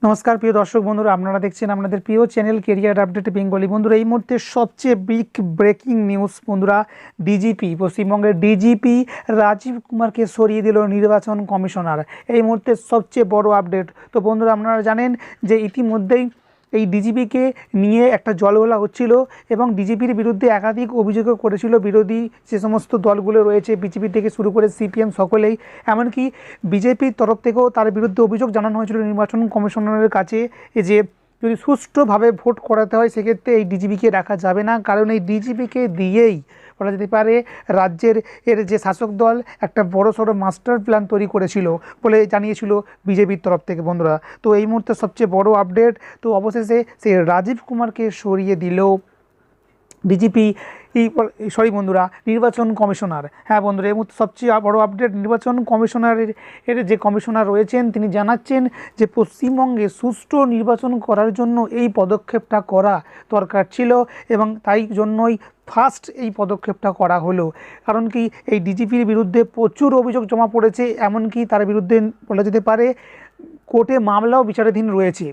নমস্কার প্রিয় দর্শক বন্ধুরা, আপনারা দেখছেন আপনাদের প্রিয় চ্যানেল কেরিয়ার আপডেট বেঙ্গলি। বন্ধুরা, এই মুহূর্তে সবচেয়ে বিগ ব্রেকিং নিউজ বন্ধুরা, পশ্চিমবঙ্গের ডিজিপি রাজীব কুমারকে সরিয়ে দিল নির্বাচন কমিশনার। এই মুহূর্তে সবচেয়ে বড় আপডেট। তো বন্ধুরা, আপনারা জানেন যে ইতিমধ্যেই এই ডিজিপিকে নিয়ে একটা জলঘোলা হচ্ছিল এবং ডিজিপির বিরুদ্ধে একাধিক অভিযোগও করেছিল বিরোধী যে সমস্ত দলগুলো রয়েছে, বিজেপি থেকে শুরু করে সিপিএম সকলেই। এমনকি বিজেপির তরফ থেকেও তার বিরুদ্ধে অভিযোগ জানানো হয়েছিল নির্বাচন কমিশনারের কাছে যে যদি সুষ্ঠুভাবে ভোট করাতে হয় সেক্ষেত্রে এই ডিজিপিকে রাখা যাবে না, কারণ এই ডিজিপিকে দিয়েই বলা যেতে পারে রাজ্যের যে শাসক দল একটা বড়সড় মাস্টার প্ল্যান তৈরি করেছিল বলে জানিয়েছিল বিজেপির তরফ থেকে। বন্ধুরা, তো এই মুহূর্তে সবচেয়ে বড় আপডেট, তো অবশেষে সেই রাজীব কুমারকে সরিয়ে দিল ডিজিপি বন্ধুরা, নির্বাচন কমিশনার। হ্যাঁ বন্ধুরা, এই মুহূর্তে সবচেয়ে বড় আপডেট, নির্বাচন কমিশনারের যে কমিশনার রয়েছেন তিনি জানাচ্ছেন যে পশ্চিমবঙ্গে সুষ্ঠু নির্বাচন করার জন্য এই পদক্ষেপটা করা দরকার ছিল এবং তাই জন্যই ফার্স্ট এই পদক্ষেপটা করা হলো। কারণ কি, এই ডিজিপির বিরুদ্ধে প্রচুর অভিযোগ জমা পড়েছে, এমনকি তার বিরুদ্ধে বলা যেতে পারে কোর্টে মামলাও বিচারাধীন রয়েছে।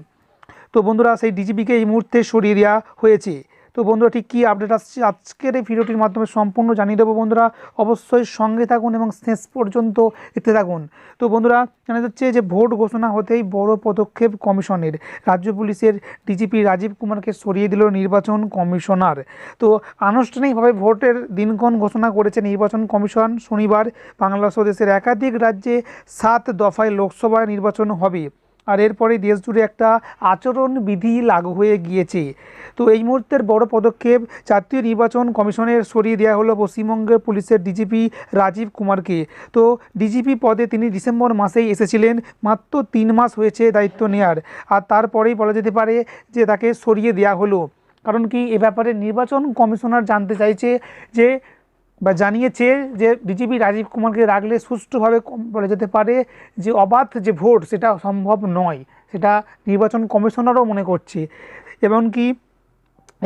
তো বন্ধুরা, সেই ডিজিপিকে এই মুহূর্তে সরিয়ে দেওয়া হয়েছে। তো বন্ধুরা, ঠিক কী আপডেট আসছে আজকের এই ভিডিওটির মাধ্যমে সম্পূর্ণ জানিয়ে দেবো। বন্ধুরা, অবশ্যই সঙ্গে থাকুন এবং শেষ পর্যন্ত দেখতে থাকুন। তো বন্ধুরা, জানা যাচ্ছে যে ভোট ঘোষণা হতেই বড় পদক্ষেপ কমিশনের। রাজ্য পুলিশের ডিজিপি রাজীব কুমারকে সরিয়ে দিল নির্বাচন কমিশনার। তো আনুষ্ঠানিকভাবে ভোটের দিনক্ষণ ঘোষণা করেছে নির্বাচন কমিশন। শনিবার বাংলাদেশ দেশের একাধিক রাজ্যে 7 দফায় লোকসভায় নির্বাচন হবে, আর এরপরে দেশ জুড়ে একটা আচরণবিধি লাগু হয়ে গিয়েছে। তো এই মুহূর্তের বড় পদক্ষেপ, জাতীয় নির্বাচন কমিশনের সরিয়ে দেওয়া হলো পশ্চিমবঙ্গের পুলিশের ডিজিপি রাজীব কুমারকে। তো ডিজিপি পদে তিনি ডিসেম্বর মাসেই এসেছিলেন, মাত্র 3 মাস হয়েছে দায়িত্ব নেওয়ার, আর তারপরেই বলা যেতে পারে যে তাকে সরিয়ে দেওয়া হলো। কারণ কি, এ ব্যাপারে নির্বাচন কমিশনার জানতে চাইছে যে জানিয়েছে যে ডিজিপি রাজীব কুমারকে রাখলে সুষ্ঠুভাবে বলা যেতে পারে যে অবাধ যে ভোট সেটা সম্ভব নয়, সেটা নির্বাচন কমিশনারও মনে করছে। এমনকি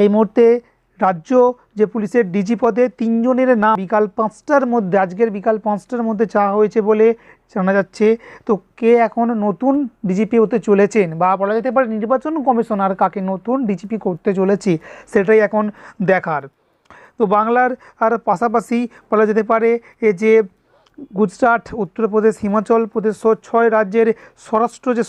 এই মুহূর্তে রাজ্য যে পুলিশের ডিজি পদে 3 জনের নাম বিকাল 5টার মধ্যে, আজকের বিকাল 5টার মধ্যে চাওয়া হয়েছে বলে জানা যাচ্ছে। তো কে এখন নতুন ডিজিপি হতে চলেছেন, বা বলা যেতে পারে নির্বাচন কমিশনার কাকে নতুন ডিজিপি করতে চলেছে, সেটাই এখন দেখার। তো বাংলার আর পাশাপাশি বলা যেতে পারে যে গুজরাট, উত্তরপ্রদেশ, হিমাচল প্রদেশ সহ 6 রাজ্যের স্বরাষ্ট্র যে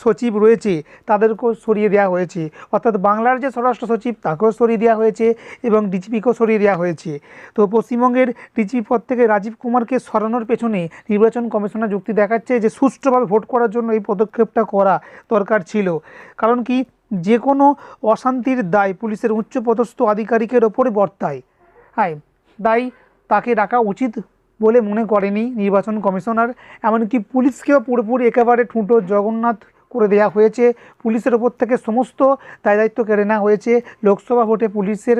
সচিব রয়েছে তাদেরকেও সরিয়ে দেওয়া হয়েছে। অর্থাৎ বাংলার যে স্বরাষ্ট্র সচিব তাকেও সরিয়ে দেওয়া হয়েছে এবং ডিজিপিকেও সরিয়ে দেওয়া হয়েছে। তো পশ্চিমবঙ্গের ডিজিপি পদ থেকে রাজীব কুমারকে সরানোর পেছনে নির্বাচন কমিশনার যুক্তি দেখাচ্ছে যে সুষ্ঠুভাবে ভোট করার জন্য এই পদক্ষেপটা করা দরকার ছিল। কারণ কি, যে কোনো অশান্তির দায় পুলিশের উচ্চপদস্থ আধিকারিকের ওপরে বর্তায়। হ্যাঁ, তাই তাকে রাখা উচিত বলে মনে করেনি নির্বাচন কমিশনার। এমনকি পুলিশকেও পুরোপুরি একেবারে ঠুঁটো জগন্নাথ করে দেওয়া হয়েছে। পুলিশের ওপর থেকে সমস্ত দায়িত্ব কেড়ে নেওয়া হয়েছে। লোকসভা ভোটে পুলিশের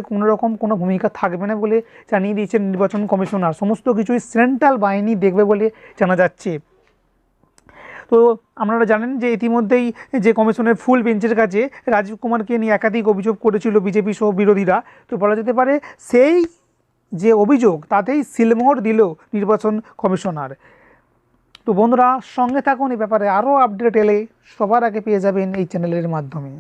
কোনো ভূমিকা থাকবে না বলে জানিয়ে দিয়েছেন নির্বাচন কমিশনার। সমস্ত কিছুই সেন্ট্রাল বাহিনী দেখবে বলে জানা যাচ্ছে। তো আপনারা জানেন যে ইতিমধ্যেই যে কমিশনের ফুল বেঞ্চের কাছে রাজীব কুমারকে নিয়ে একাধিক অভিযোগ করেছিল বিজেপি সহ বিরোধীরা। তো বলা যেতে পারে সেই যে অভিযোগ তাতেই সিলমোহর দিল নির্বাচন কমিশনার। তো বন্ধুরা, সঙ্গে থাকুন, এই ব্যাপারে আরও আপডেট এলে সবার আগে পেয়ে যাবেন এই চ্যানেলের মাধ্যমে।